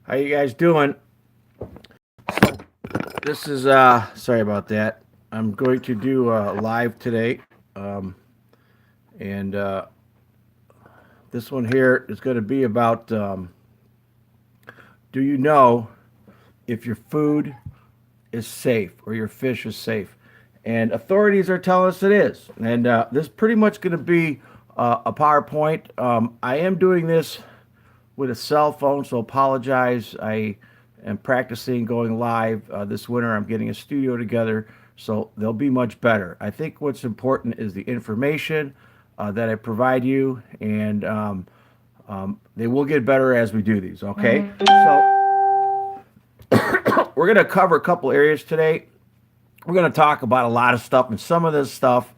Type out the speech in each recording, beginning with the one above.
How you guys doing? So this is sorry about that. I'm going to do live today, um, and this one here is going to be about do you know if your food is safe or your fish is safe? And authorities are telling us it is. And this is pretty much going to be a PowerPoint. I am doing this with a cell phone, so apologize. I am practicing going live this winter. I'm getting a studio together, so they'll be much better. I think what's important is the information that I provide you, and they will get better as we do these. Okay, so we're going to cover a couple areas today. We're going to talk about a lot of stuff, and some of this stuff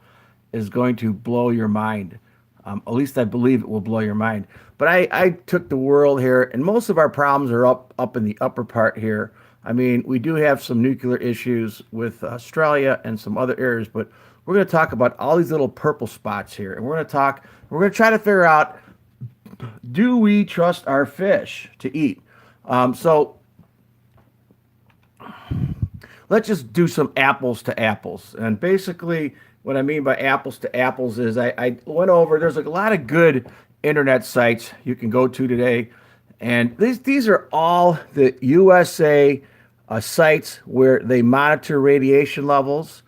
is going to blow your mind. At least I believe it will blow your mind. But I took the world here, and most of our problems are up in the upper part here. I mean, we do have some nuclear issues with Australia and some other areas, but we're going to talk about all these little purple spots here, and we're going to try to figure out, do we trust our fish to eat? So let's just do some apples to apples. And basically, what I mean by apples to apples is I went over, there's a lot of good internet sites you can go to today. And these are all the USA sites where they monitor radiation levels.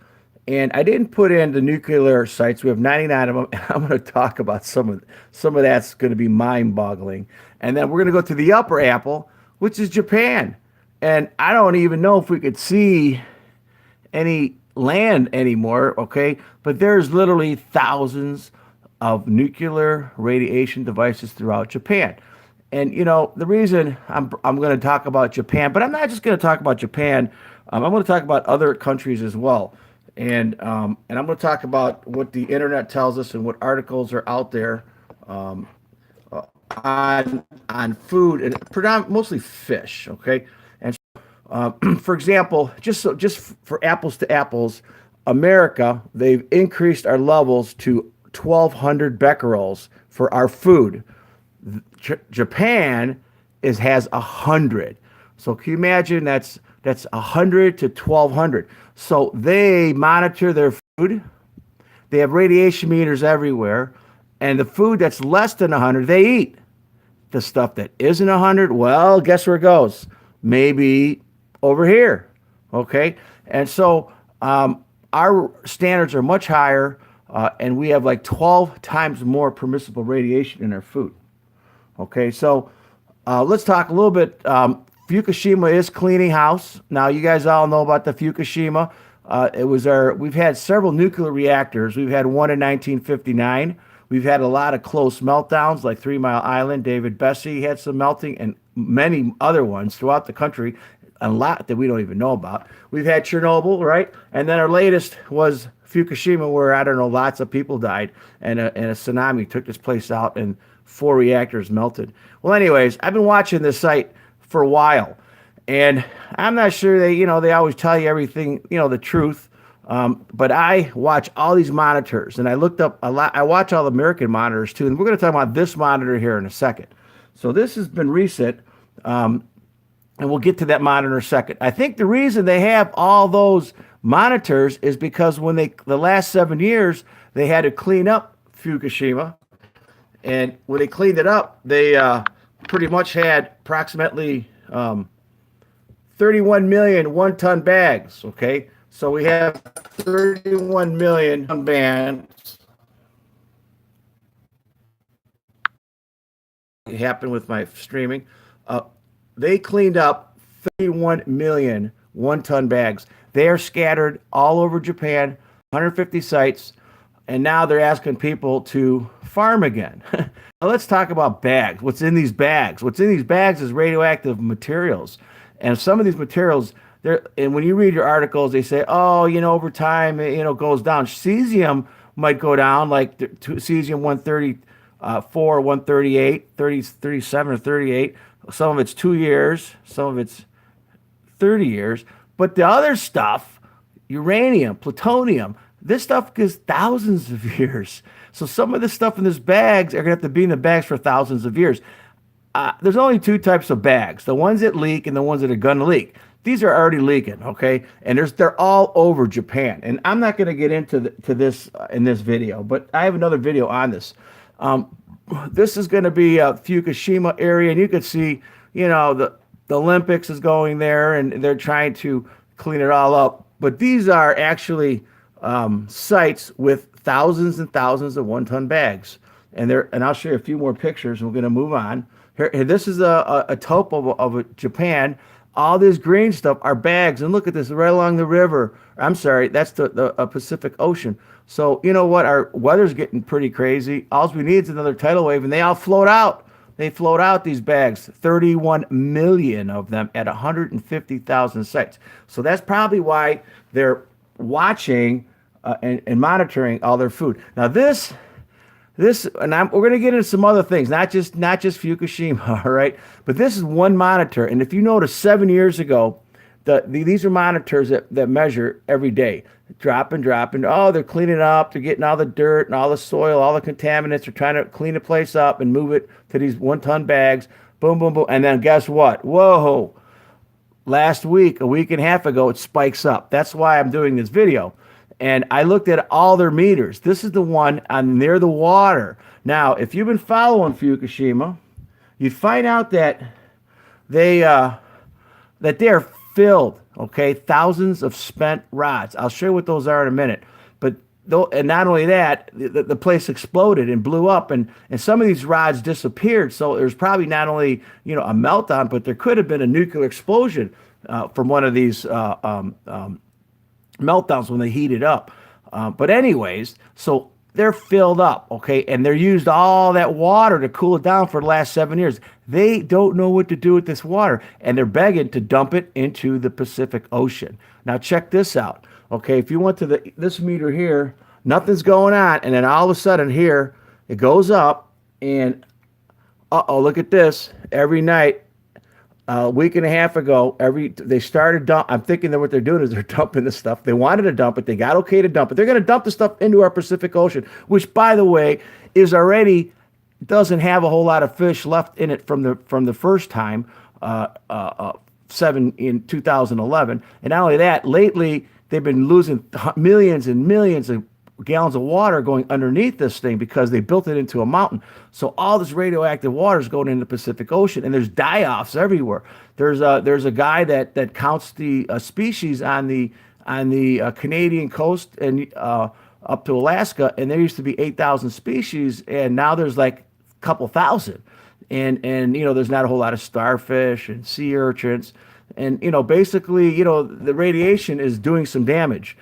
And I didn't put in the nuclear sites. We have 99 of them, and I'm going to talk about some of that's going to be mind-boggling. And then we're going to go to the upper apple, which is Japan. And I don't even know if we could see any land anymore, okay? But there's literally thousands of nuclear radiation devices throughout Japan. And you know, the reason I'm going to talk about Japan, but I'm not just going to talk about Japan. I'm going to talk about other countries as well. And I'm going to talk about what the internet tells us and what articles are out there um, on food and mostly fish, okay? And for example, just for apples to apples, America, they've increased our levels to 1,200 becquerels for our food. Japan has 100. So can you imagine that's 100 to 1,200. So they monitor their food. They have radiation meters everywhere, and the food that's less than 100, they eat. The stuff that isn't 100, well, guess where it goes? Maybe over here, okay? And so our standards are much higher, and we have like 12 times more permissible radiation in our food, okay? So let's talk a little bit. Fukushima is cleaning house. Now, you guys all know about the Fukushima. We've had several nuclear reactors. We've had one in 1959. We've had a lot of close meltdowns, like 3 Mile Island. David Bessie had some melting, and many other ones throughout the country, a lot that we don't even know about. We've had Chernobyl, right? And then our latest was Fukushima, where, I don't know, lots of people died, and a tsunami took this place out, and 4 reactors melted. Well, anyways, I've been watching this site for a while, and I'm not sure they always tell you everything, the truth. But I watch all these monitors, and I looked up a lot. I watch all the American monitors too, and we're going to talk about this monitor here in a second. So this has been recent, and we'll get to that monitor in a second. I think the reason they have all those monitors is because when the last 7 years, they had to clean up Fukushima, and when they cleaned it up, they pretty much had approximately 31 million one-ton bags. Okay. So we have 31 million bands. It happened with my streaming. They cleaned up 31 million one-ton bags. They are scattered all over Japan, 150 sites, and now they're asking people to farm again. Now let's talk about bags. What's in these bags? What's in these bags is radioactive materials, and some of these materials. And when you read your articles, they say, oh, over time, it goes down. Cesium might go down, like cesium 134, 138, 37, or 38. Some of it's 2 years, some of it's 30 years. But the other stuff, uranium, plutonium, this stuff goes thousands of years. So some of the stuff in these bags are going to have to be in the bags for thousands of years. there's only two types of bags: the ones that leak and the ones that are gonna leak. These are already leaking, okay? And they're all over Japan. And I'm not going to get into to this in this video, but I have another video on this. This is going to be a Fukushima area, and you can see, the Olympics is going there, and they're trying to clean it all up. But these are actually sites with thousands and thousands of one-ton bags, and I'll show you a few more pictures. And we're going to move on. Here, this is a topo of Japan. All this green stuff are bags, and look at this right along the river. I'm sorry, that's the Pacific Ocean. So you know what? Our weather's getting pretty crazy. All we need is another tidal wave, and they all float out. They float out, these bags, 31 million of them at 150,000 sites. So that's probably why they're watching and monitoring all their food. Now this, and we're going to get into some other things, not just Fukushima, all right? But this is one monitor, and if you notice, 7 years ago, these are monitors that measure every day, dropping. Oh, they're cleaning up, they're getting all the dirt and all the soil, all the contaminants. They're trying to clean the place up and move it to these one-ton bags. Boom, boom, boom, and then guess what? Whoa! Last week, a week and a half ago, it spikes up. That's why I'm doing this video. And I looked at all their meters. This is the one near the water. Now, if you've been following Fukushima, you find out that they are filled. Okay, thousands of spent rods. I'll show you what those are in a minute. But and not only that, the place exploded and blew up, and some of these rods disappeared. So there's probably not only a meltdown, but there could have been a nuclear explosion from one of these meltdowns when they heat it up. But anyways, so they're filled up, okay, and they're used all that water to cool it down for the last 7 years. They don't know what to do with this water, and they're begging to dump it into the Pacific Ocean. Now check this out, okay? If you went to this meter here, nothing's going on, and then all of a sudden here it goes up, and look at this. Every night, a week and a half ago, they started dump. I'm thinking that what they're doing is they're dumping this stuff. They wanted to dump it. They got okay to dump it. They're going to dump the stuff into our Pacific Ocean, which, by the way, is already doesn't have a whole lot of fish left in it from the first time, in 2011. And not only that, lately they've been losing millions and millions of gallons of water going underneath this thing because they built it into a mountain. So all this radioactive water is going into the Pacific Ocean, and there's die-offs everywhere. There's a guy that counts the species on the Canadian coast and up to Alaska, and there used to be 8,000 species, and now there's like a couple thousand. And there's not a whole lot of starfish and sea urchins, and basically the radiation is doing some damage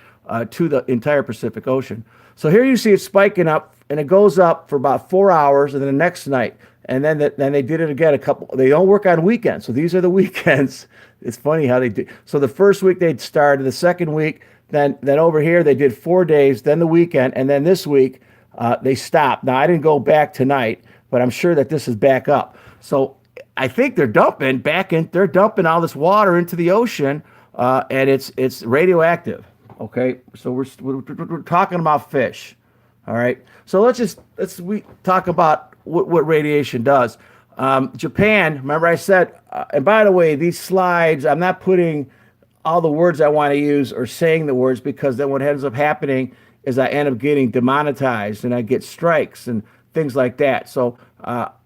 to the entire Pacific Ocean. So here you see it spiking up, and it goes up for about 4 hours, and then the next night, and then they did it again. They don't work on weekends, so these are the weekends. It's funny how they do. So the first week they'd started, the second week, then over here they did 4 days, then the weekend, and then this week they stopped. Now I didn't go back tonight, but I'm sure that this is back up. So I think they're dumping all this water into the ocean, and it's radioactive. Okay, so we're talking about fish. All right, so let's talk about what radiation does. Japan, remember I said, and by the way, these slides, I'm not putting all the words I want to use or saying the words, because then what ends up happening is I end up getting demonetized and I get strikes and things like that. So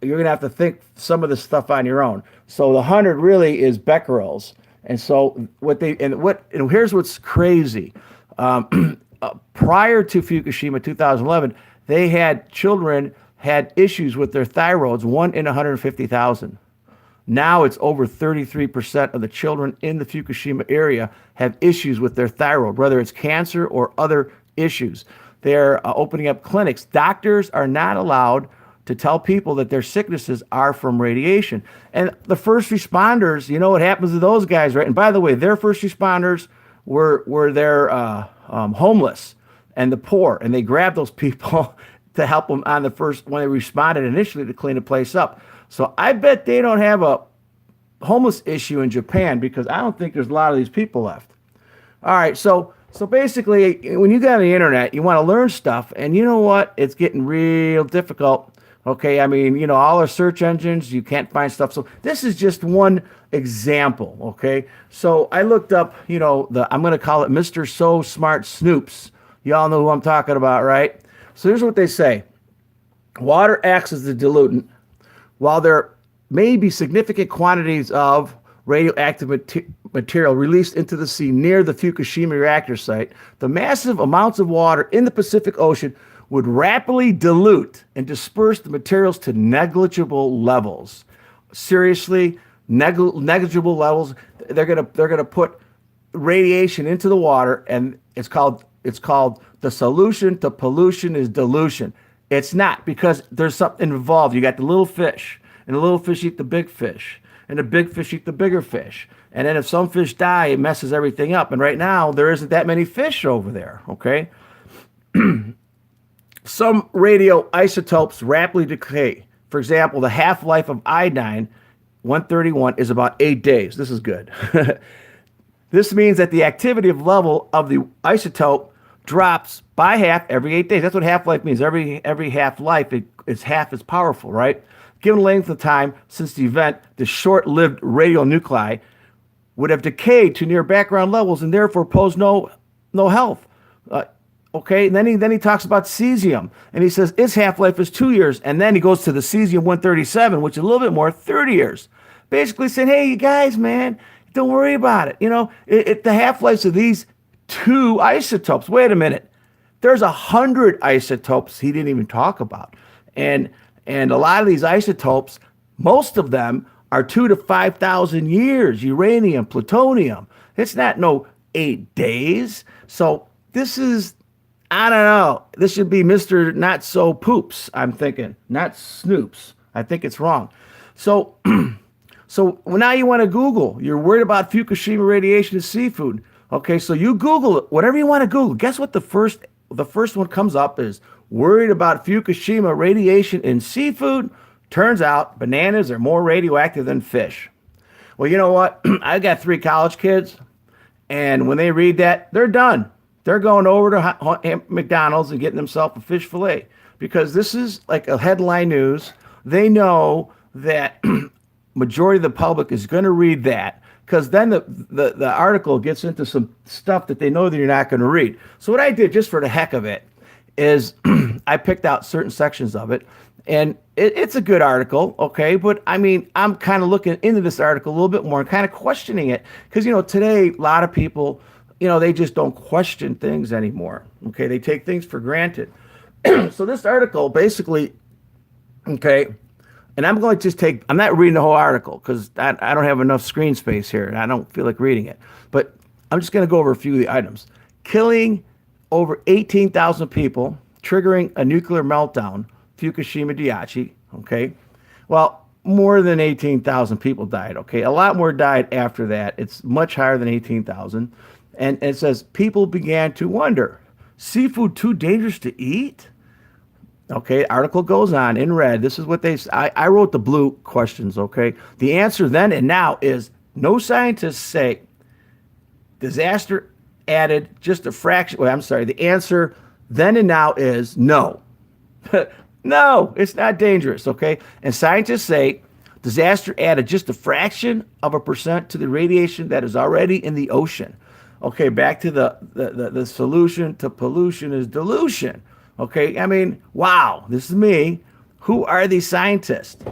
you're gonna have to think some of this stuff on your own. So the 100 really is becquerels. And so here's what's crazy. Prior to Fukushima 2011, children had issues with their thyroids, 1 in 150,000. Now it's over 33% of the children in the Fukushima area have issues with their thyroid, whether it's cancer or other issues. They're opening up clinics. Doctors are not allowed to tell people that their sicknesses are from radiation. And the first responders, you know what happens to those guys, right? And by the way, their first responders were their homeless and the poor, and they grabbed those people to help them when they responded initially to clean the place up. So I bet they don't have a homeless issue in Japan, because I don't think there's a lot of these people left. All right, so basically, when you got on the internet, you want to learn stuff, and you know what? It's getting real difficult. Okay, I mean, all our search engines, you can't find stuff. So this is just one example. Okay, so I looked up, I'm going to call it Mr. So Smart Snoops. Y'all know who I'm talking about, right? So here's what they say: water acts as the diluent. While there may be significant quantities of radioactive material released into the sea near the Fukushima reactor site, the massive amounts of water in the Pacific Ocean would rapidly dilute and disperse the materials to negligible levels. Seriously, negligible levels. They're gonna put radiation into the water, and it's called the solution to pollution is dilution. It's not, because there's something involved. You got the little fish, and the little fish eat the big fish, and the big fish eat the bigger fish. And then if some fish die, it messes everything up. And right now, there isn't that many fish over there, okay? Some radioisotopes rapidly decay. For example, the half-life of iodine-131 is about 8 days. This is good. This means that the activity level of the isotope drops by half every 8 days. That's what half-life means. Every half-life, it's half as powerful, right? Given the length of time since the event, the short-lived radionuclide would have decayed to near background levels and therefore pose no health. Okay, and then he talks about cesium, and he says its half-life is 2 years, and then he goes to the cesium-137, which is a little bit more, 30 years. Basically saying, hey, you guys, man, don't worry about it. The half-lives of these two isotopes. Wait a minute, there's 100 isotopes he didn't even talk about, and a lot of these isotopes, most of them are 2 to 5,000 years. Uranium, plutonium. It's not no 8 days. So this is, I don't know. This should be Mr. Not So Poops, I'm thinking. Not Snoops. I think it's wrong. So now you want to Google. You're worried about Fukushima radiation in seafood. Okay, so you Google it, whatever you want to Google. Guess what the first one comes up is worried about Fukushima radiation in seafood. Turns out bananas are more radioactive than fish. Well, you know what? I got 3 college kids, and when they read that, they're done. They're going over to McDonald's and getting themselves a fish fillet, because this is like a headline news. They know that majority of the public is going to read that, because then the article gets into some stuff that they know that you're not going to read. So what I did, just for the heck of it, is I picked out certain sections of it, and it's a good article, okay? But I mean, I'm kind of looking into this article a little bit more and kind of questioning it, because today a lot of people, they just don't question things anymore. Okay, they take things for granted. So this article basically, okay, and I'm going to just I'm not reading the whole article because I don't have enough screen space here and I don't feel like reading it. But I'm just going to go over a few of the items. Killing over 18,000 people, triggering a nuclear meltdown, Fukushima Daiichi, okay? Well, more than 18,000 people died, okay? A lot more died after that. It's much higher than 18,000. And it says, people began to wonder, seafood too dangerous to eat? Okay, article goes on in red. This is what I wrote the blue questions, okay? The answer then and now is, no scientists say disaster added just a fraction. Well, I'm sorry. The answer then and now is no. No, it's not dangerous, okay? And scientists say disaster added just a fraction of a percent to the radiation that is already in the ocean. Okay, back to the solution to pollution is dilution. Okay, I mean, wow, this is me. Who are these scientists?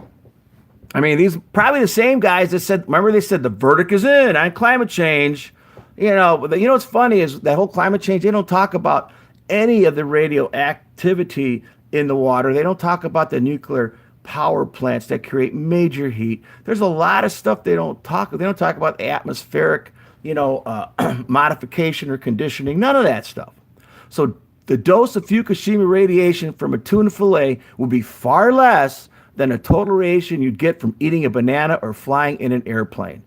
I mean, these probably the same guys that said, remember they said the verdict is in on climate change. What's funny is that whole climate change, they don't talk about any of the radioactivity in the water. They don't talk about the nuclear power plants that create major heat. There's a lot of stuff they don't talk about atmospheric, modification or conditioning, none of that stuff. So the dose of Fukushima radiation from a tuna fillet would be far less than a total radiation you'd get from eating a banana or flying in an airplane.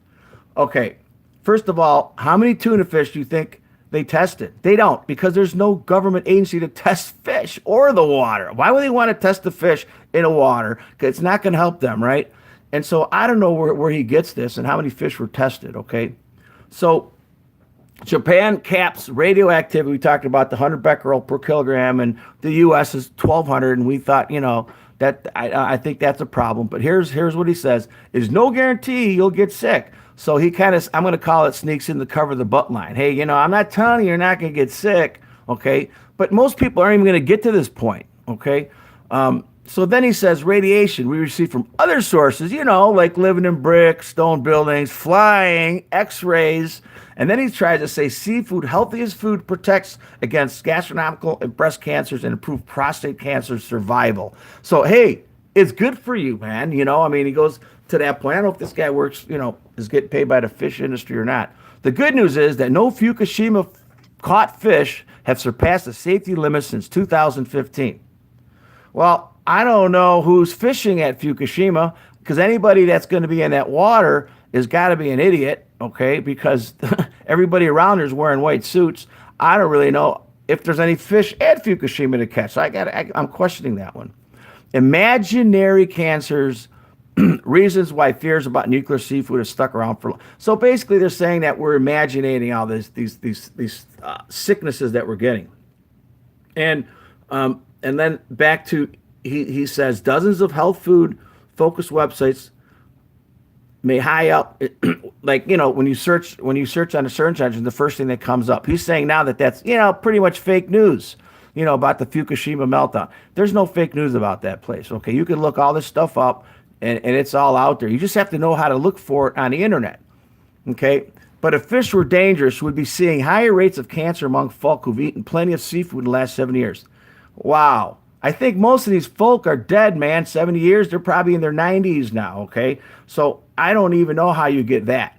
Okay, first of all, how many tuna fish do you think they tested? They don't, because there's no government agency to test fish or the water. Why would they want to test the fish in the water? Because it's not going to help them, right? And so I don't know where he gets this and how many fish were tested, okay? So Japan caps radioactivity. We talked about the 100 becquerel per kilogram, and the U.S. is 1,200, and we thought, I think that's a problem. But here's what he says: is no guarantee you'll get sick. So he kind of, I'm going to call it, sneaks in the cover of the butt line. Hey, I'm not telling you you're not going to get sick, okay? But most people aren't even going to get to this point, okay? So then he says radiation we receive from other sources, like living in bricks, stone buildings, flying, X-rays. And then he tries to say seafood, healthiest food, protects against gastronomical and breast cancers and improve prostate cancer survival. So, hey, it's good for you, man. He goes to that point. I don't know if this guy works, is getting paid by the fish industry or not. The good news is that no Fukushima caught fish have surpassed the safety limit since 2015. Well, I don't know who's fishing at Fukushima, because anybody that's going to be in that water has got to be an idiot, okay? Because everybody around there is wearing white suits. I don't really know if there's any fish at Fukushima to catch. So I'm questioning that one. Imaginary cancers, reasons why fears about nuclear seafood are stuck around for long. So basically, they're saying that we're imagining all these sicknesses that we're getting, and then back to he says dozens of health food focused websites may high up, like when you search on a search engine, the first thing that comes up. He's saying now that's pretty much fake news. About the Fukushima meltdown. There's no fake news about that place. Okay, you can look all this stuff up, and it's all out there. You just have to know how to look for it on the internet. Okay, but if fish were dangerous, we'd be seeing higher rates of cancer among folk who've eaten plenty of seafood in the last 7 years. Wow, I think most of these folk are dead, man. 70 years, they're probably in their 90s now. Okay, so I don't even know how you get that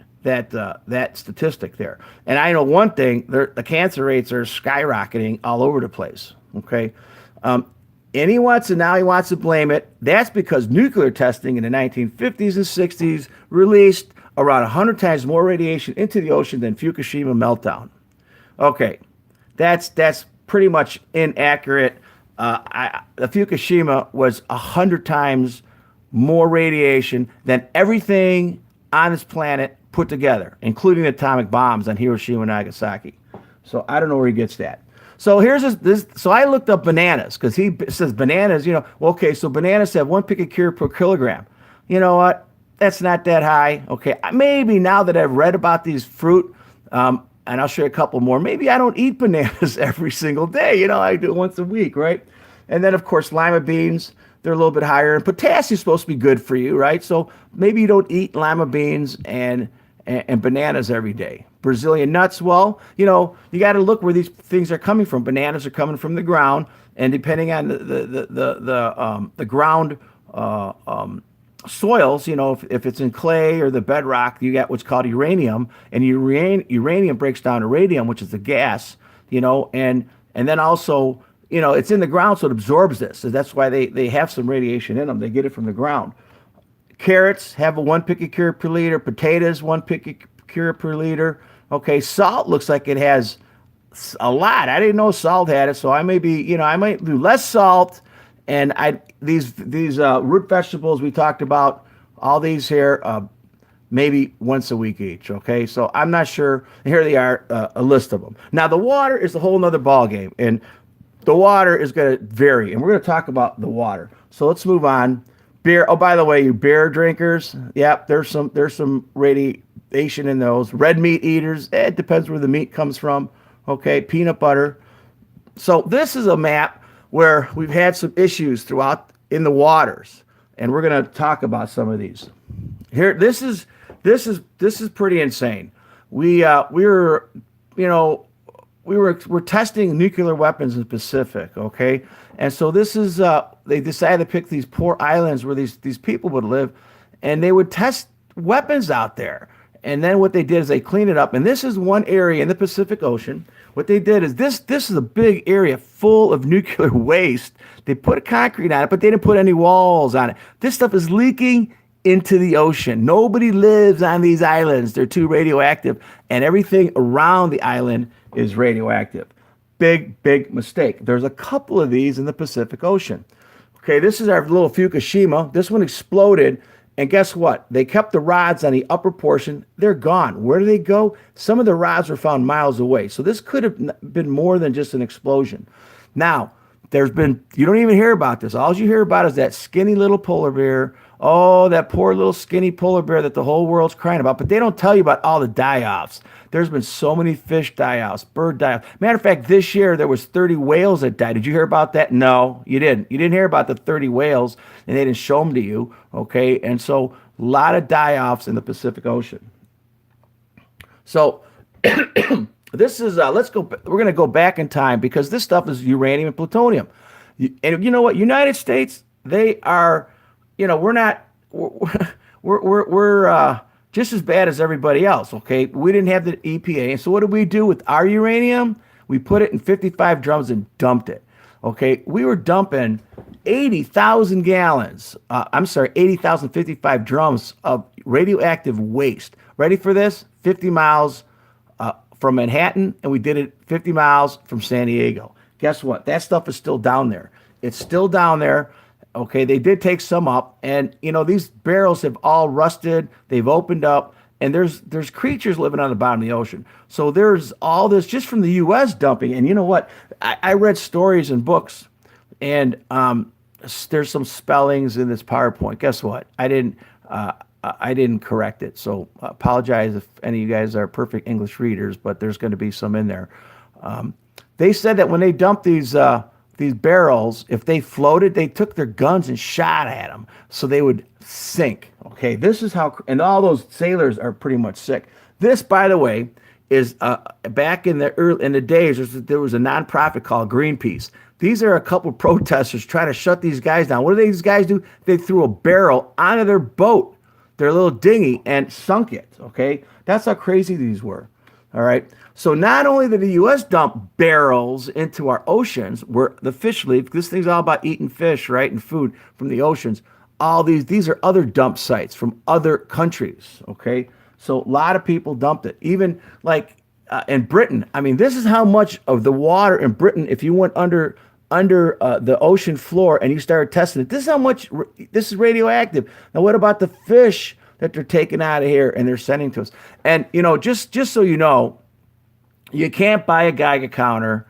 statistic there. And I know one thing, the cancer rates are skyrocketing all over the place, okay? And he wants to blame it. That's because nuclear testing in the 1950s and 60s released around 100 times more radiation into the ocean than Fukushima meltdown. Okay, that's pretty much inaccurate. The Fukushima was 100 times more radiation than everything on this planet put together, including atomic bombs on Hiroshima and Nagasaki. So I don't know where he gets that. So here's this. So I looked up bananas, because he says bananas, okay, so bananas have 1 picocure per kilogram. You know what? That's not that high. Okay, maybe now that I've read about these fruit, and I'll show you a couple more, maybe I don't eat bananas every single day. I do it once a week, right? And then, of course, lima beans, they're a little bit higher. And potassium is supposed to be good for you, right? So maybe you don't eat lima beans and bananas every day. Brazilian nuts, well, you got to look where these things are coming from. Bananas are coming from the ground, and depending on the ground soils, if it's in clay or the bedrock, you get what's called uranium, and uranium breaks down to radium, which is the gas, and then also, it's in the ground, so it absorbs this. So that's why they have some radiation in them. They get it from the ground. Carrots have a 1 picocure per liter. Potatoes, 1 picocure per liter. Okay, salt looks like it has a lot. I didn't know salt had it, so I might do less salt. And these root vegetables we talked about, all these here, maybe once a week each. Okay, so I'm not sure. Here they are, a list of them. Now the water is a whole nother ball game, and the water is going to vary, and we're going to talk about the water. So let's move on. Beer. Oh, by the way, you beer drinkers, yep, there's some radiation in those. Red meat eaters, it depends where the meat comes from. Okay, peanut butter. So this is a map where we've had some issues throughout in the waters, and we're going to talk about some of these. Here, this is pretty insane. We're testing nuclear weapons in the Pacific, okay? And so this is, they decided to pick these poor islands where these people would live, and they would test weapons out there. And then what they did is they cleaned it up. And this is one area in the Pacific Ocean. What they did is this is a big area full of nuclear waste. They put a concrete on it, but they didn't put any walls on it. This stuff is leaking into the ocean. Nobody lives on these islands. They're too radioactive, and everything around the island is radioactive. Big mistake. There's a couple of these in the Pacific Ocean. Okay, this is our little Fukushima. This one exploded, and guess what? They kept the rods on the upper portion. They're gone. Where do they go? Some of the rods were found miles away. So this could have been more than just an explosion. Now, You don't even hear about this. All you hear about is that skinny little polar bear. Oh, that poor little skinny polar bear that the whole world's crying about. But they don't tell you about all the die-offs. There's been so many fish die-offs, bird die-offs. Matter of fact, this year there was 30 whales that died. Did you hear about that? No, you didn't. You didn't hear about the 30 whales, and they didn't show them to you. Okay, and so a lot of die-offs in the Pacific Ocean. So this is let's go. We're going to go back in time because this stuff is uranium and plutonium. And you know what? United States, they are. We're not. We're just as bad as everybody else. Okay, we didn't have the EPA, and so what did we do with our uranium? We put it in 55 drums and dumped it. Okay, we were dumping 80,000 gallons. 80,055 drums of radioactive waste. Ready for this? 50 miles from Manhattan, and we did it 50 miles from San Diego. Guess what? That stuff is still down there. It's still down there. Okay, they did take some up, and these barrels have all rusted. They've opened up, and there's creatures living on the bottom of the ocean. So there's all this just from the U.S. dumping. And you know what? I read stories and books, and there's some spellings in this PowerPoint. Guess what? I didn't correct it. So I apologize if any of you guys are perfect English readers, but there's going to be some in there. They said that when they dumped these barrels, if they floated, they took their guns and shot at them so they would sink. Okay, this is how, and all those sailors are pretty much sick. This, by the way, is back in the days, there was a nonprofit called Greenpeace. These are a couple protesters trying to shut these guys down. What do these guys do? They threw a barrel onto their boat, their little dinghy, and sunk it. Okay, that's how crazy these were. All right. So not only did the U.S. dump barrels into our oceans where the fish live, this thing's all about eating fish, right, and food from the oceans. All these are other dump sites from other countries. Okay. So a lot of people dumped it. Even like in Britain. I mean, this is how much of the water in Britain, if you went under the ocean floor and you started testing it, this is how much this is radioactive. Now, what about the fish that they're taking out of here and they're sending to us? And just so you know, you can't buy a Geiger counter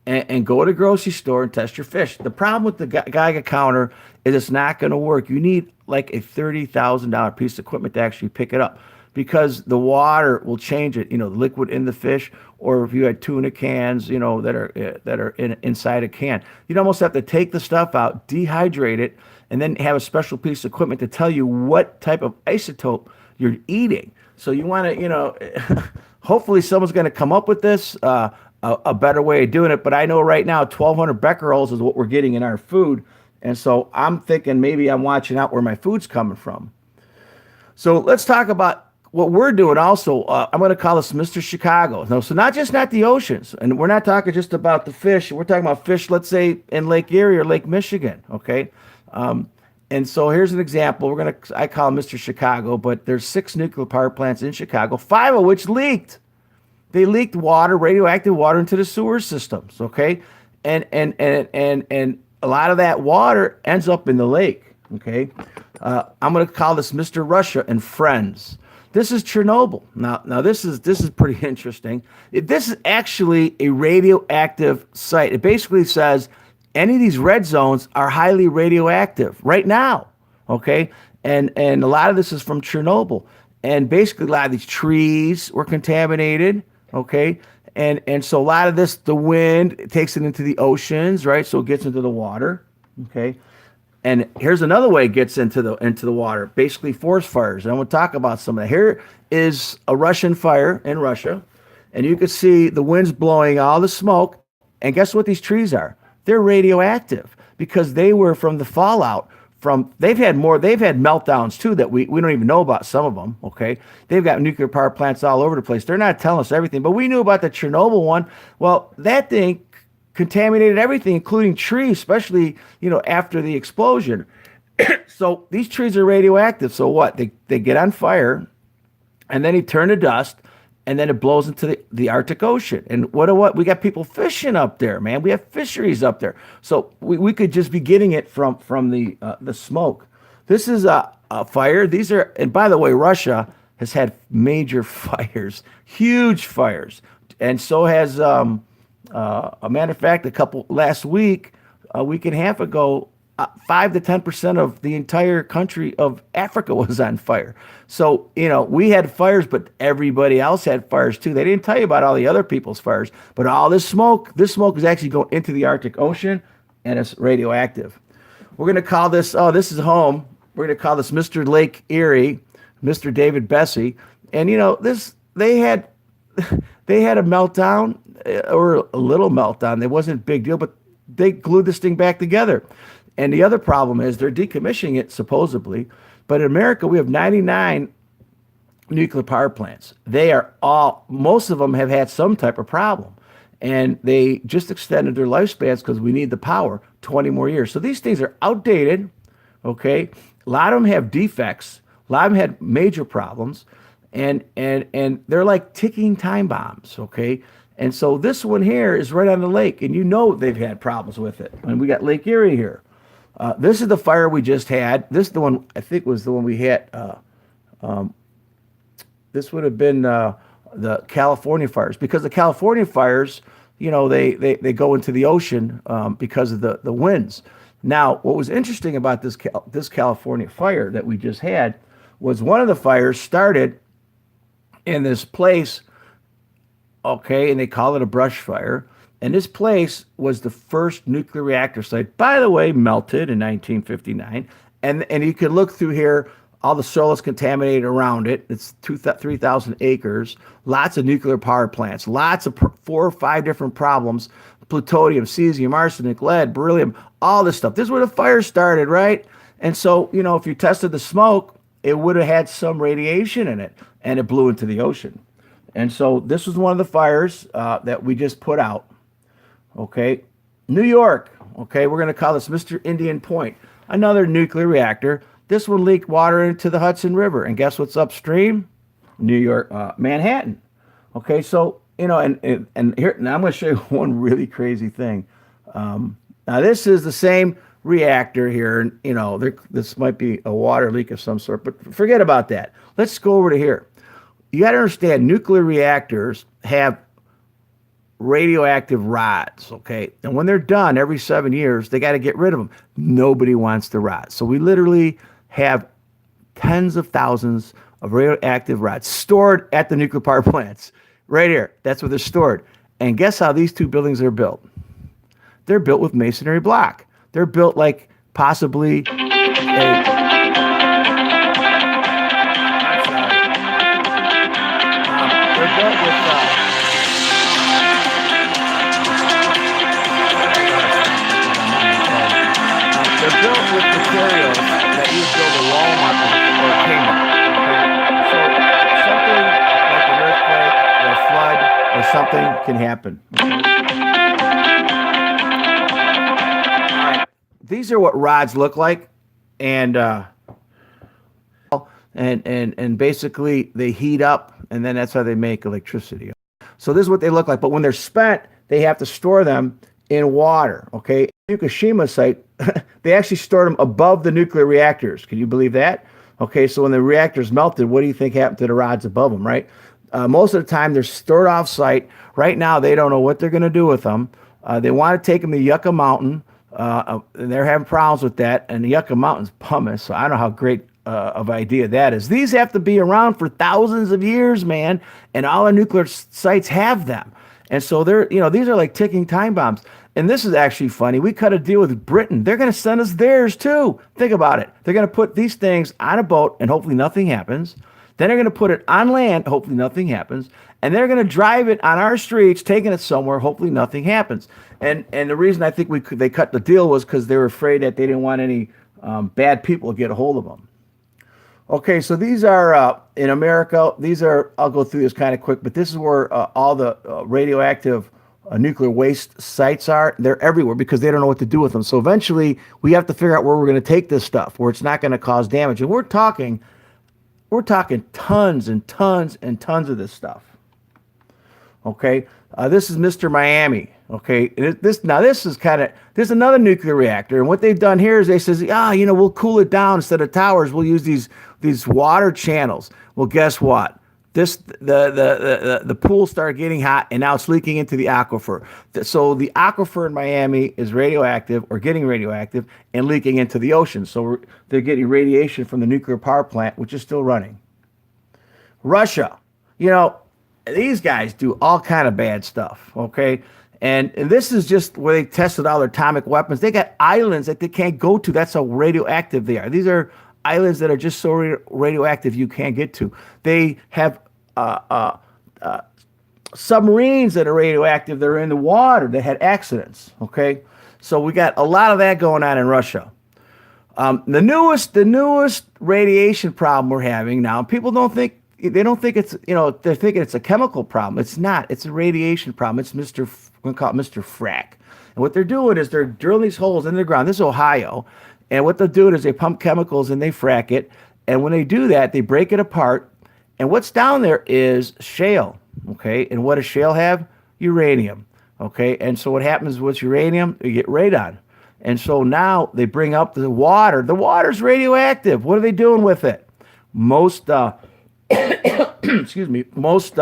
and go to the grocery store and test your fish. The problem with the Geiger counter is it's not going to work. You need like a $30,000 piece of equipment to actually pick it up because the water will change it. The liquid in the fish, or if you had tuna cans, that are inside a can, you'd almost have to take the stuff out, dehydrate it, and then have a special piece of equipment to tell you what type of isotope you're eating. So you want to, hopefully someone's going to come up with this, a better way of doing it. But I know right now 1,200 becquerels is what we're getting in our food. And so I'm thinking maybe I'm watching out where my food's coming from. So let's talk about what we're doing also. I'm going to call this Mr. Chicago. No, so not the oceans. And we're not talking just about the fish. We're talking about fish, let's say, in Lake Erie or Lake Michigan. Okay. And so here's an example. I call it Mr. Chicago, but there's 6 nuclear power plants in Chicago, 5 of which leaked. They leaked water, radioactive water, into the sewer systems. Okay, and a lot of that water ends up in the lake. Okay, I'm going to call this Mr. Russia and Friends. This is Chernobyl. Now this is pretty interesting. This is actually a radioactive site. It basically says any of these red zones are highly radioactive right now. Okay, and a lot of this is from Chernobyl, and basically a lot of these trees were contaminated. Okay, and so a lot of this, the wind takes it into the oceans, right? So it gets into the water. Okay, and here's another way it gets into the water. Basically, forest fires. And I'm going to talk about some of that. Here is a Russian fire in Russia, and you can see the wind's blowing all the smoke. And guess what these trees are? They're radioactive because they were from the fallout. They've had meltdowns too that we don't even know about, some of them. Okay, they've got nuclear power plants all over the place. They're not telling us everything, but we knew about the Chernobyl one. Well, that thing contaminated everything, including trees, especially after the explosion. So these trees are radioactive. So what? They get on fire, and then they turn to dust, and then it blows into the Arctic Ocean. And what we got people fishing up there, man. We have fisheries up there. So we could just be getting it from the smoke. This is a fire. These are, and by the way, Russia has had major fires, huge fires. And so has, a matter of fact, last week, a week and a half ago, 5 to 10% of the entire country of Africa was on fire. So, we had fires, but everybody else had fires too. They didn't tell you about all the other people's fires, but all this smoke is actually going into the Arctic Ocean, and it's radioactive. We're going to call this, this is home. We're going to call this Mr. Lake Erie, Mr. David Bessie. And, they had a meltdown, or a little meltdown. It wasn't a big deal, but they glued this thing back together. And the other problem is they're decommissioning it supposedly, but in America we have 99 nuclear power plants. Most of them have had some type of problem, and they just extended their lifespans because we need the power 20 more years. So these things are outdated, okay? A lot of them have defects. A lot of them had major problems, and they're like ticking time bombs, okay? And so this one here is right on the lake, and they've had problems with it. And we got Lake Erie here. This is the fire we just had. This is the one, I think, was the one we had. This would have been the California fires, because the California fires, they go into the ocean because of the winds. Now, what was interesting about this California fire that we just had was one of the fires started in this place, okay, and they call it a brush fire. And this place was the first nuclear reactor site, by the way, melted in 1959. And you can look through here, all the soil is contaminated around it. It's 3,000 acres, lots of nuclear power plants, lots of 4 or 5 different problems, plutonium, cesium, arsenic, lead, beryllium, all this stuff. This is where the fire started, right? And so, if you tested the smoke, it would have had some radiation in it, and it blew into the ocean. And so this was one of the fires that we just put out. Okay, New York. Okay, we're going to call this Mr. Indian Point, another nuclear reactor. This one leaked water into the Hudson River, and guess what's upstream? New York, Manhattan. Okay, so and here now I'm going to show you one really crazy thing. Now this is the same reactor here, and this might be a water leak of some sort, but forget about that. Let's go over to here. You got to understand, nuclear reactors have radioactive rods, okay? And when they're done every 7 years, they got to get rid of them. Nobody wants the rods. So we literally have tens of thousands of radioactive rods stored at the nuclear power plants. Right here. That's where they're stored. And guess how these 2 buildings are built? They're built with masonry block. They're built like possibly they're built with they're built with materials that you build a Walmart or a Kmart. Okay? So something like an earthquake or a flood or something can happen. All right. These are what rods look like, and basically they heat up, and then that's how they make electricity. So this is what they look like. But when they're spent, they have to store them in water. Okay, Fukushima site, they actually stored them above the nuclear reactors. Can you believe that? Okay, so when the reactors melted, what do you think happened to the rods above them, right? Most of the time, they're stored off-site. Right now, they don't know what they're going to do with them. They want to take them to Yucca Mountain, and they're having problems with that. And the Yucca Mountain's pumice, so I don't know how great of idea that is. These have to be around for thousands of years, man, and all our nuclear sites have them. And so they're, these are like ticking time bombs. And this is actually funny. We cut a deal with Britain. They're going to send us theirs too. Think about it. They're going to put these things on a boat and hopefully nothing happens. Then they're going to put it on land, hopefully nothing happens. And they're going to drive it on our streets, taking it somewhere, hopefully nothing happens. And the reason I think they cut the deal was because they were afraid that they didn't want any bad people to get a hold of them. Okay, so these are, in America, I'll go through this kind of quick, but this is where all the radioactive nuclear waste sites are. They're everywhere because they don't know what to do with them. So eventually, we have to figure out where we're going to take this stuff, where it's not going to cause damage. And we're talking tons and tons and tons of this stuff. Okay, this is Mr. Miami. Okay, this is another nuclear reactor, and what they've done here is they says, we'll cool it down instead of towers. We'll use these water channels. Well, guess what? The pool started getting hot, and now it's leaking into the aquifer. So the aquifer in Miami is radioactive or getting radioactive and leaking into the ocean. So they're getting radiation from the nuclear power plant, which is still running. Russia, you know, these guys do all kind of bad stuff. Okay. And this is just where they tested all their atomic weapons. They got islands that they can't go to. That's how radioactive they are. These are islands that are just so radioactive you can't get to. They have submarines that are radioactive. They're in the water. They had accidents. Okay, so we got a lot of that going on in Russia. The newest radiation problem we're having now. People don't think it's, they're thinking it's a chemical problem. It's not. It's a radiation problem. It's we're gonna call it Mr. Frack. And what they're doing is they're drilling these holes in the ground. This is Ohio. And what they'll do is they pump chemicals and they frack it. And when they do that, they break it apart. And what's down there is shale. Okay. And what does shale have? Uranium. Okay. And so what happens with uranium? You get radon. And so now they bring up the water. The water's radioactive. What are they doing with it? Most, excuse me, most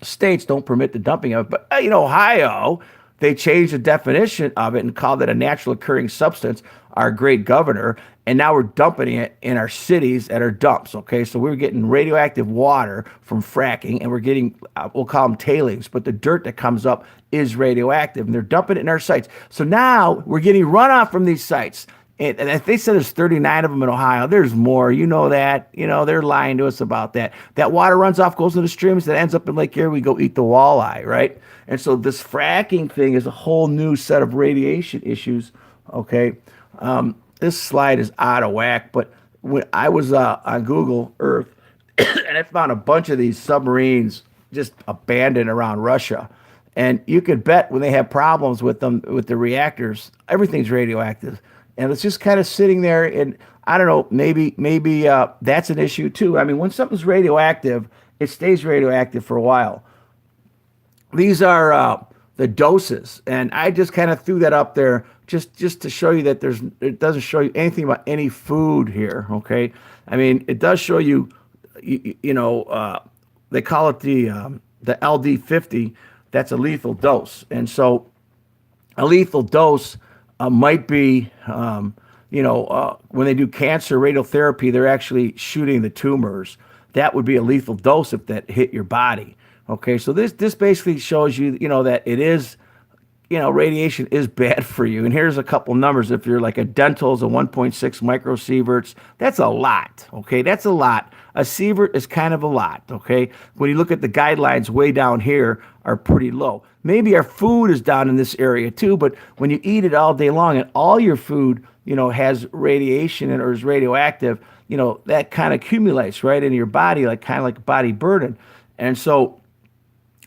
states don't permit the dumping of it. But in Ohio, they changed the definition of it and called it a natural occurring substance, our great governor, and now we're dumping it in our cities at our dumps, okay? So we're getting radioactive water from fracking, and we're getting, we'll call them tailings, but the dirt that comes up is radioactive, and they're dumping it in our sites. So now we're getting runoff from these sites. And they said there's 39 of them in Ohio. There's more. You know that. They're lying to us about that. That water runs off, goes into the streams, that ends up in Lake Erie. We go eat the walleye, right? And so this fracking thing is a whole new set of radiation issues, okay? This slide is out of whack, but when I was on Google Earth, and I found a bunch of these submarines just abandoned around Russia. And you could bet when they have problems with them, with the reactors, everything's radioactive. And it's just kind of sitting there, and I don't know, maybe that's an issue too. I mean, when something's radioactive, it stays radioactive for a while. These are the doses, and I just kind of threw that up there just to show you that it doesn't show you anything about any food here. Okay, I mean, it does show you, they call it the LD50. That's a lethal dose, and so a lethal dose might be, when they do cancer radiotherapy, they're actually shooting the tumors. That would be a lethal dose if that hit your body. Okay, so this basically shows you, that it is, radiation is bad for you. And here's a couple numbers. If you're like a dental is a 1.6 microsieverts, that's a lot. Okay, that's a lot. A sievert is kind of a lot. Okay, when you look at the guidelines way down here are pretty low. Maybe our food is down in this area too, but when you eat it all day long and all your food, has radiation or is radioactive, that kind of accumulates right into your body, kind of like a body burden. And so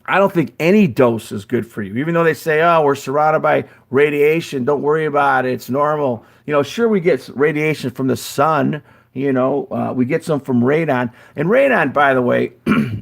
I don't think any dose is good for you, even though they say, oh, we're surrounded by radiation. Don't worry about it. It's normal. Sure, we get radiation from the sun. We get some from radon. And radon, by the way,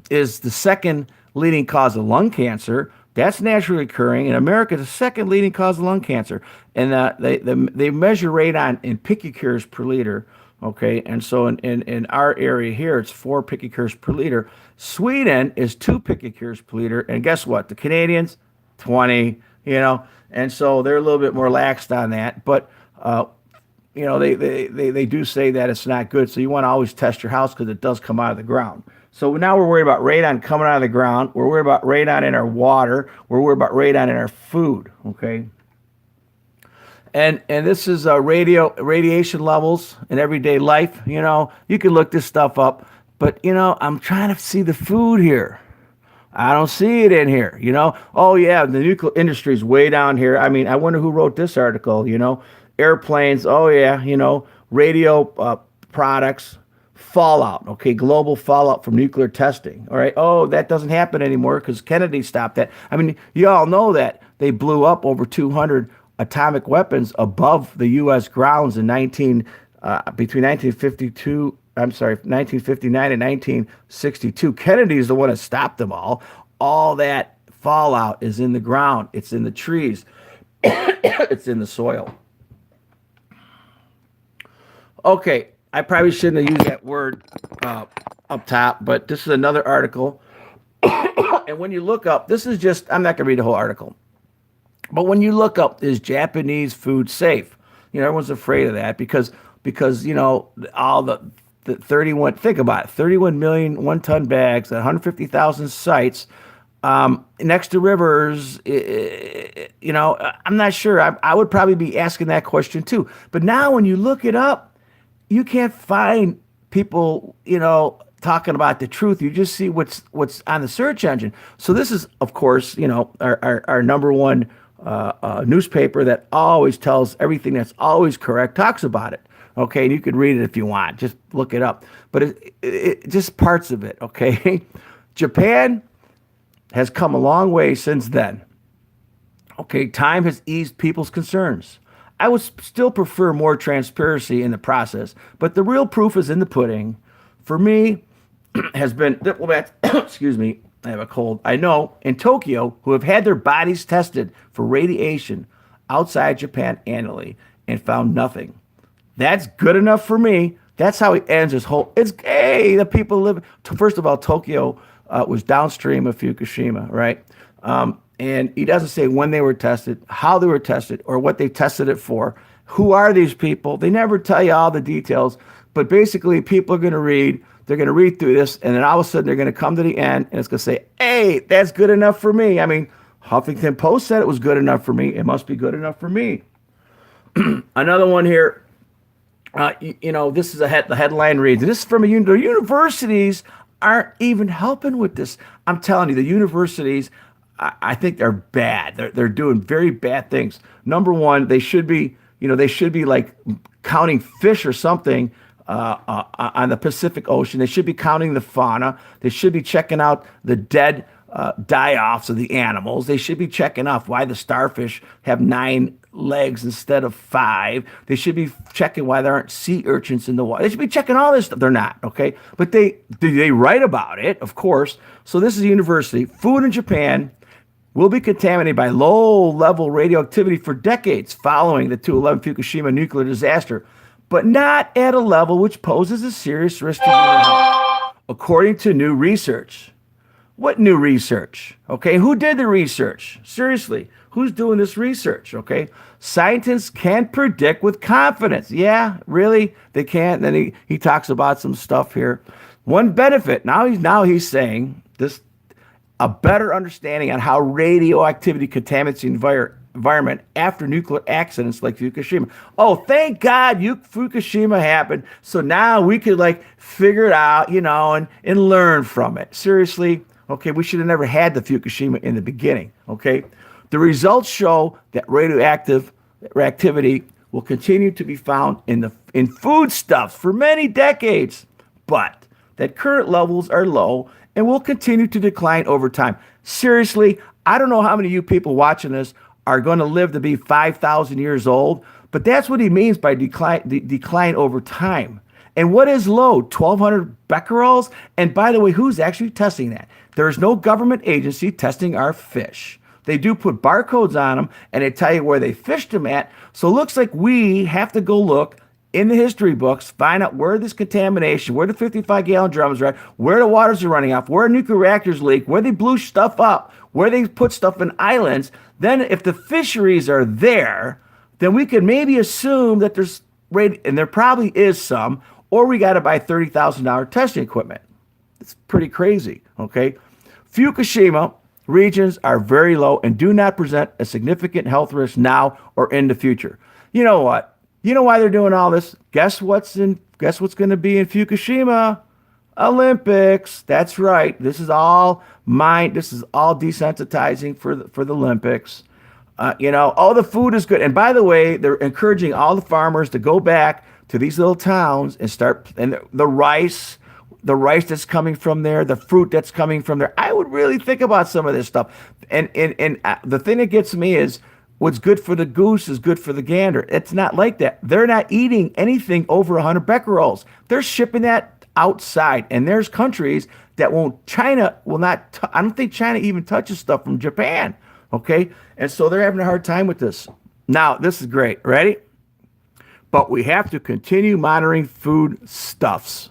is the second leading cause of lung cancer. That's naturally occurring. In America, the second leading cause of lung cancer. And they measure radon in picocures per liter. Okay, and so in our area here, it's 4 picocures per liter. Sweden is 2 picocures per liter. And guess what? The Canadians, 20, and so they're a little bit more laxed on that. But, they do say that it's not good. So you want to always test your house because it does come out of the ground. So now we're worried about radon coming out of the ground. We're worried about radon in our water. We're worried about radon in our food, okay? And this is radiation levels in everyday life. You can look this stuff up, but I'm trying to see the food here. I don't see it in here. Oh yeah, the nuclear industry is way down here. I mean, I wonder who wrote this article. Airplanes. Oh yeah, radio products, fallout. Okay, global fallout from nuclear testing. All right. Oh, that doesn't happen anymore because Kennedy stopped that. I mean, you all know that they blew up over 200 atomic weapons above the U.S. grounds in between 1959 and 1962. Kennedy is the one that stopped them all. All that fallout is in the ground. It's in the trees. It's in the soil. Okay, I probably shouldn't have used that word up top, but this is another article. And when you look up, this is just, I'm not going to read the whole article, but when you look up, is Japanese food safe? Everyone's afraid of that because all the 31, think about it, 31 million one-ton bags at 150,000 sites next to rivers. I'm not sure. I would probably be asking that question too. But now when you look it up, you can't find people, talking about the truth. You just see what's on the search engine. So this is, of course, our number one newspaper that always tells everything that's always correct, talks about it. Okay, and you could read it if you want. Just look it up. But it just parts of it. Okay, Japan has come a long way since then. Okay, time has eased people's concerns. I would still prefer more transparency in the process, but the real proof is in the pudding. For me, has been diplomats, excuse me, I have a cold, I know, in Tokyo, who have had their bodies tested for radiation outside Japan annually and found nothing. That's good enough for me. That's how he ends his whole. It's hey, the people live. First of all, Tokyo was downstream of Fukushima, right? And he doesn't say when they were tested, how they were tested, or what they tested it for. Who are these people? They never tell you all the details. But basically, people are going to read. They're going to read through this, and then all of a sudden, they're going to come to the end, and it's going to say, "Hey, that's good enough for me." I mean, Huffington Post said it was good enough for me. It must be good enough for me. Another one here. This is the headline reads. This is from the universities aren't even helping with this. I'm telling you, the universities, I think they're bad. They're doing very bad things. Number one, they should be like counting fish or something on the Pacific Ocean. They should be counting the fauna. They should be checking out the dead die-offs of the animals. They should be checking off why the starfish have 9 legs instead of 5. They should be checking why there aren't sea urchins in the water. They should be checking all this stuff. They're not, okay? But they write about it, of course. So this is a university. Food in Japan will be contaminated by low-level radioactivity for decades following the 2011 Fukushima nuclear disaster, but not at a level which poses a serious risk to human health, according to new research. What new research? Okay, who did the research? Seriously, who's doing this research? Okay, scientists can't predict with confidence. Yeah, really, they can't. Then he talks about some stuff here. One benefit. Now he's saying this: a better understanding on how radioactivity contaminates the environment after nuclear accidents like Fukushima. Oh, thank God Fukushima happened, so now we could figure it out, and learn from it. Seriously. Okay, we should have never had the Fukushima in the beginning, okay? The results show that radioactivity will continue to be found in foodstuffs for many decades, but that current levels are low and will continue to decline over time. Seriously, I don't know how many of you people watching this are going to live to be 5,000 years old, but that's what he means by decline over time. And what is low? 1,200 becquerels? And by the way, who's actually testing that? There is no government agency testing our fish. They do put barcodes on them, and they tell you where they fished them at. So it looks like we have to go look in the history books, find out where this contamination, where the 55-gallon drums are at, where the waters are running off, where nuclear reactors leak, where they blew stuff up, where they put stuff in islands. Then if the fisheries are there, then we could maybe assume that there's, and there probably is some, or we got to buy $30,000 testing equipment. It's pretty crazy, okay? Fukushima regions are very low and do not present a significant health risk now or in the future. You know what? You know why they're doing all this? Guess what's going to be in Fukushima? Olympics. That's right. This is all desensitizing for the Olympics. The food is good. And by the way, they're encouraging all the farmers to go back to these little towns and start, and the rice that's coming from there, the fruit that's coming from there. I would really think about some of this stuff. And the thing that gets me is what's good for the goose is good for the gander. It's not like that. They're not eating anything over 100 becquerels. They're shipping that outside. And there's countries that won't, China will not, I don't think China even touches stuff from Japan. Okay. And so they're having a hard time with this. Now, this is great. Ready? but we have to continue monitoring food stuffs.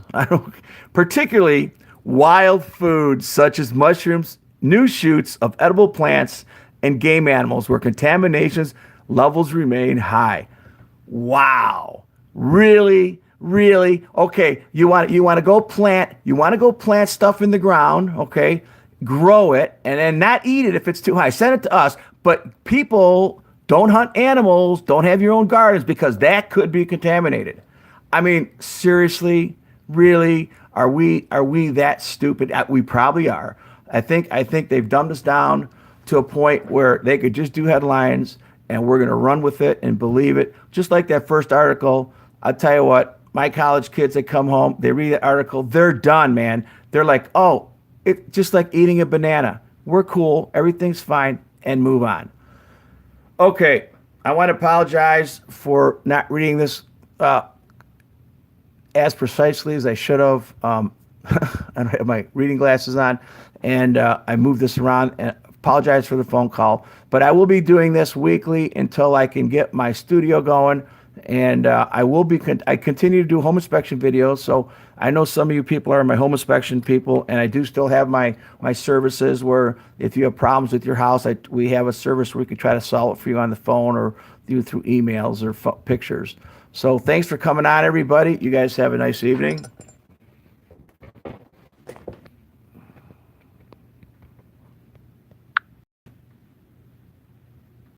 Particularly wild foods such as mushrooms, new shoots of edible plants, and game animals where contamination levels remain high. Wow. Really? Really? Okay, you want to go plant stuff in the ground, okay? Grow it and then not eat it if it's too high. Send it to us. But people don't hunt animals, don't have your own gardens because that could be contaminated. I mean, seriously, really, are we that stupid? We probably are. I think they've dumbed us down to a point where they could just do headlines and we're going to run with it and believe it. Just like that first article, I'll tell you what, my college kids, they come home, they read the article, they're done, man. They're like, oh, it's just like eating a banana. We're cool, everything's fine, and move on. Okay, I want to apologize for not reading this as precisely as I should have. I don't have my reading glasses on, and I moved this around, and apologize for the phone call. But I will be doing this weekly until I can get my studio going. And I continue to do home inspection videos. So I know some of you people are my home inspection people, and I do still have my services where if you have problems with your house, we have a service where we can try to solve it for you on the phone or through emails or pictures. So thanks for coming on, everybody. You guys have a nice evening.